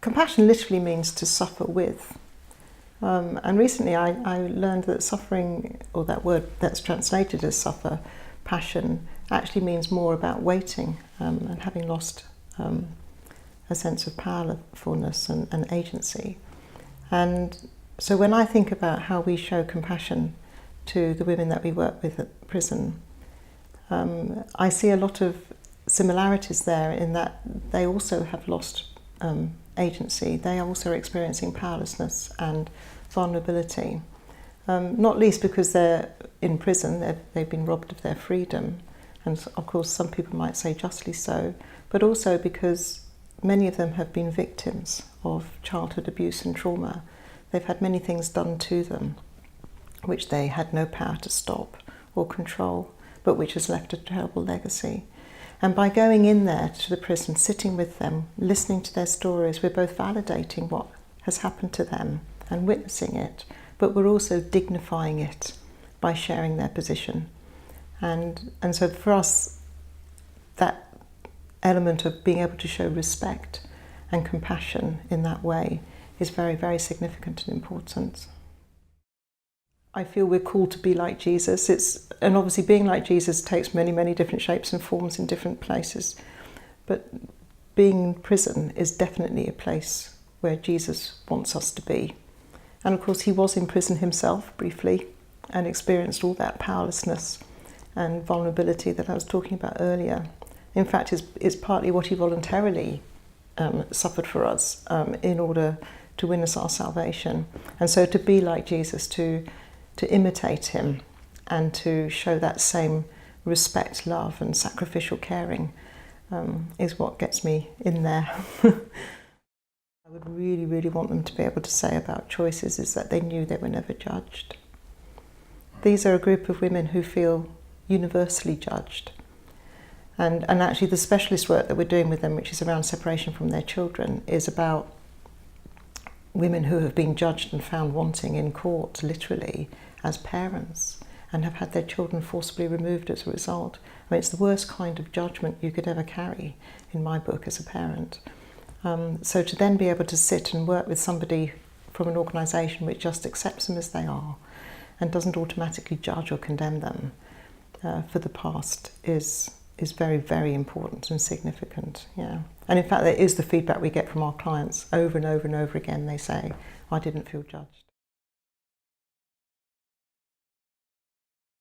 compassion literally means to suffer with. And recently I learned that suffering, or that word that's translated as suffer, passion, actually means more about waiting and having lost a sense of powerfulness and agency. And so when I think about how we show compassion to the women that we work with at prison, I see a lot of similarities there in that they also have lost agency. They are also experiencing powerlessness and vulnerability, not least because they're in prison, they've been robbed of their freedom, and of course some people might say justly so, but also because many of them have been victims of childhood abuse and trauma. They've had many things done to them which they had no power to stop or control, but which has left a terrible legacy. And by going in there to the prison, sitting with them, listening to their stories, we're both validating what has happened to them and witnessing it, but we're also dignifying it by sharing their position. And so for us, that element of being able to show respect and compassion in that way is very, very significant and important. I feel we're called to be like Jesus. And obviously being like Jesus takes many, many different shapes and forms in different places. But being in prison is definitely a place where Jesus wants us to be. And of course he was in prison himself briefly and experienced all that powerlessness and vulnerability that I was talking about earlier. In fact, it's partly what he voluntarily suffered for us in order to win us our salvation. And so to be like Jesus, to imitate him and to show that same respect, love and sacrificial caring is what gets me in there. I would really, really want them to be able to say about choices is that they knew they were never judged. These are a group of women who feel universally judged. And actually the specialist work that we're doing with them, which is around separation from their children, is about women who have been judged and found wanting in court, literally, as parents, and have had their children forcibly removed as a result. I mean, it's the worst kind of judgment you could ever carry, in my book, as a parent. So to then be able to sit and work with somebody from an organisation which just accepts them as they are and doesn't automatically judge or condemn them for the past is very, very important and significant. Yeah. And in fact, that is the feedback we get from our clients over and over and over again. They say, I didn't feel judged.